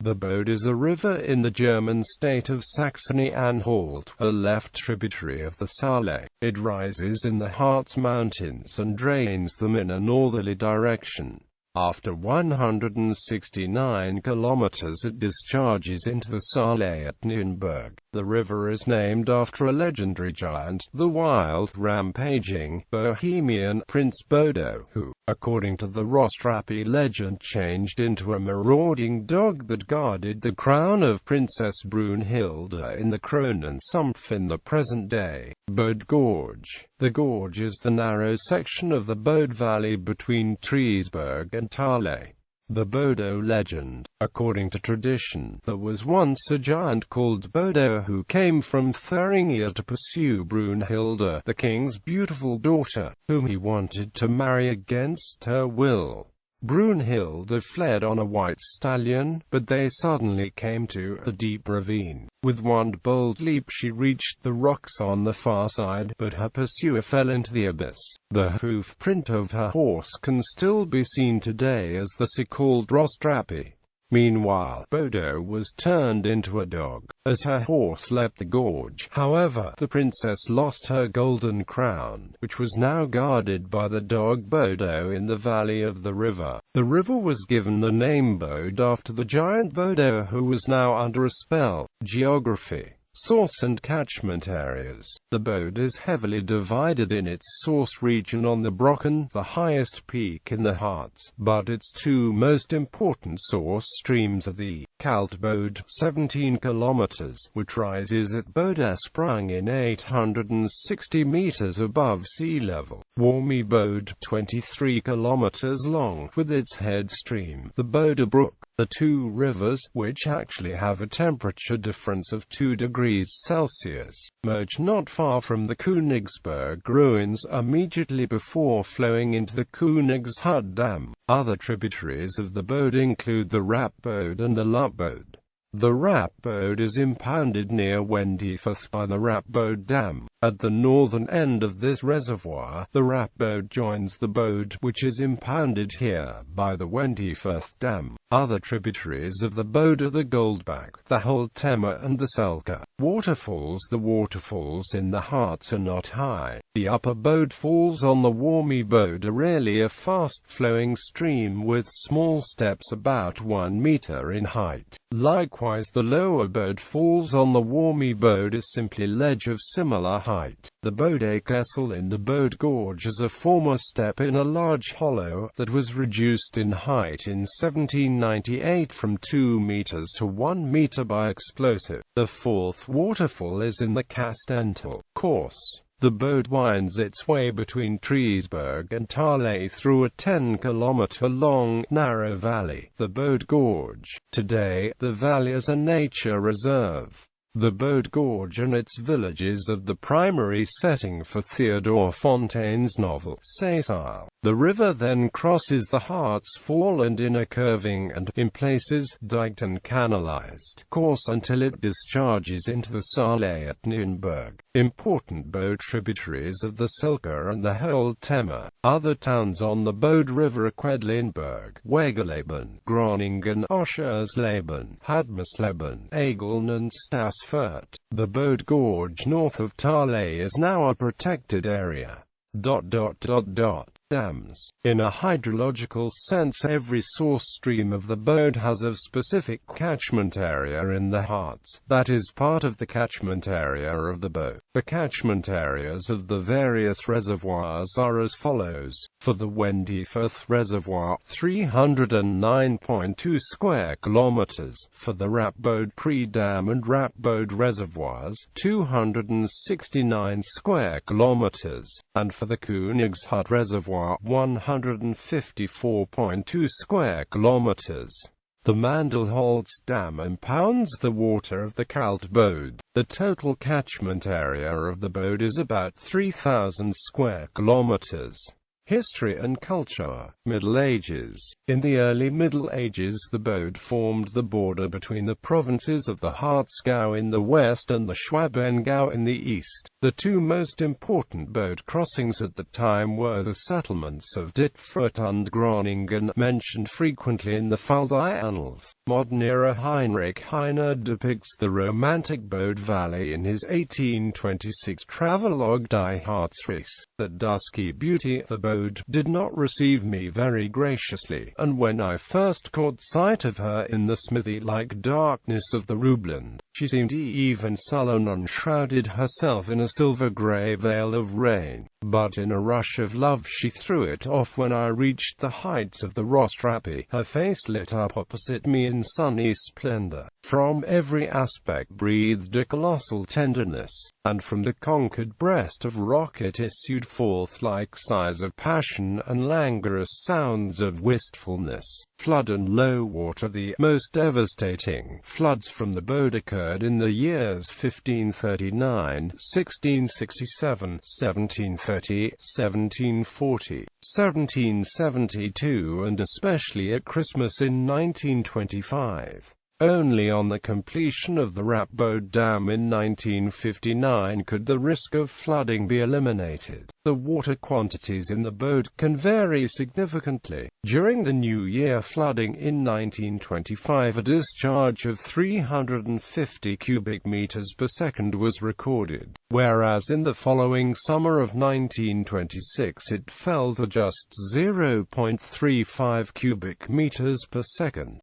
The Bode is a river in the German state of Saxony-Anhalt, a left tributary of the Saale. It rises in the Harz mountains and drains them in a northerly direction. After 169 kilometers it discharges into the Saale at Nienburg. The river is named after a legendary giant, the wild, rampaging, Bohemian Prince Bodo, who, according to the Rosstrappe legend, changed into a marauding dog that guarded the crown of Princess Brunhilde in the Kronensumpf in the present day. Bode Gorge. The gorge is the narrow section of the Bode Valley between Triesberg and Saale. The Bodo legend. According to tradition, there was once a giant called Bodo who came from Thuringia to pursue Brunhilde, the king's beautiful daughter, whom he wanted to marry against her will. Brunhilde fled on a white stallion, but they suddenly came to a deep ravine. With one bold leap she reached the rocks on the far side, but her pursuer fell into the abyss. The hoof print of her horse can still be seen today as the so-called Rosstrappe. Meanwhile, Bodo was turned into a dog. As her horse leapt the gorge, however, the princess lost her golden crown, which was now guarded by the dog Bodo in the valley of the river. The river was given the name Bode after the giant Bodo, who was now under a spell. Geography. Source and catchment areas. The Bode is heavily divided in its source region on the Brocken, the highest peak in the Harz, but its two most important source streams are the Kalt Bode, 17 kilometers, which rises at Bode Sprung in 860 meters above sea level. Warmy Bode, 23 kilometers long, with its head stream, the Bode Brook. The two rivers, which actually have a temperature difference of 2 degrees Celsius, merge not far from the Königsberg ruins immediately before flowing into the Königshutt Dam. Other tributaries of the Bode include the Rappbode and the Luppbode. The Rappbode is impounded near Wendifurth by the Rappbode Dam. At the northern end of this reservoir, the Rappbode joins the Bode, which is impounded here by the Wendifurth Dam. Other tributaries of the Bode are the Goldbach, the Holtemme and the Selke. Waterfalls. The waterfalls in the Harz are not high. The upper Bode falls on the Warmy Bode are rarely a fast-flowing stream with small steps about 1 meter in height. Likewise, the lower Bode falls on the Warmy Bode is simply ledge of similar height. The Bode Kessel in the Bode Gorge is a former step in a large hollow that was reduced in height in 1798 from 2 meters to 1 meter by explosive. The fourth waterfall is in the Castental course. The Bode winds its way between Triesberg and Saale through a 10-kilometer-long, narrow valley, the Bode Gorge. Today, the valley is a nature reserve. The Bode Gorge and its villages are the primary setting for Theodore Fontaine's novel, Saale. The river then crosses the Harz Fall and in a curving and, in places, diked and canalized course until it discharges into the Saale at Nienburg. Important Bode tributaries of the Selke and the Holtemme. Other towns on the Bode River are Quedlinburg, Wegeleben, Groningen, Oschersleben, Hadmersleben, Ageln and Stassfurt. The Bode Gorge north of Saale is now a protected area. Dams. In a hydrological sense, every source stream of the Bode has a specific catchment area in the Harz, that is part of the catchment area of the Bode. The catchment areas of the various reservoirs are as follows. For the Wendifurth Reservoir, 309.2 square kilometers. For the Rappbode Pre-Dam and Rappbode Reservoirs, 269 square kilometers. And for the Königshutt Reservoir, 154.2 square kilometers. The Mandelholz Dam impounds the water of the Kalt Bode. The total catchment area of the Bode is about 3,000 square kilometers. History and culture. Middle Ages. In the early Middle Ages, the Bode formed the border between the provinces of the Harzgau in the west and the Schwabengau in the east. The two most important Bode crossings at the time were the settlements of Dittfurt and Groningen, mentioned frequently in the Fulda Annals. Modern-era Heinrich Heine depicts the romantic Bode Valley in his 1826 travelogue Die Harzreise. That dusky beauty, the Bode, did not receive me very graciously, and when I first caught sight of her in the smithy-like darkness of the Rubland, she seemed even sullen and shrouded herself in a silver-grey veil of rain. But in a rush of love she threw it off when I reached the heights of the Rosstrappe. Her face lit up opposite me in sunny splendor. From every aspect breathed a colossal tenderness, and from the conquered breast of rock it issued forth like sighs of passion and languorous sounds of wistfulness. Flood and low water. The most devastating floods from the Bode occurred in the years 1539, 1667, 1730, 1740, 1772 and especially at Christmas in 1925. Only on the completion of the Bode Dam in 1959 could the risk of flooding be eliminated. The water quantities in the Bode can vary significantly. During the New Year flooding in 1925, a discharge of 350 cubic meters per second was recorded, whereas in the following summer of 1926 it fell to just 0.35 cubic meters per second.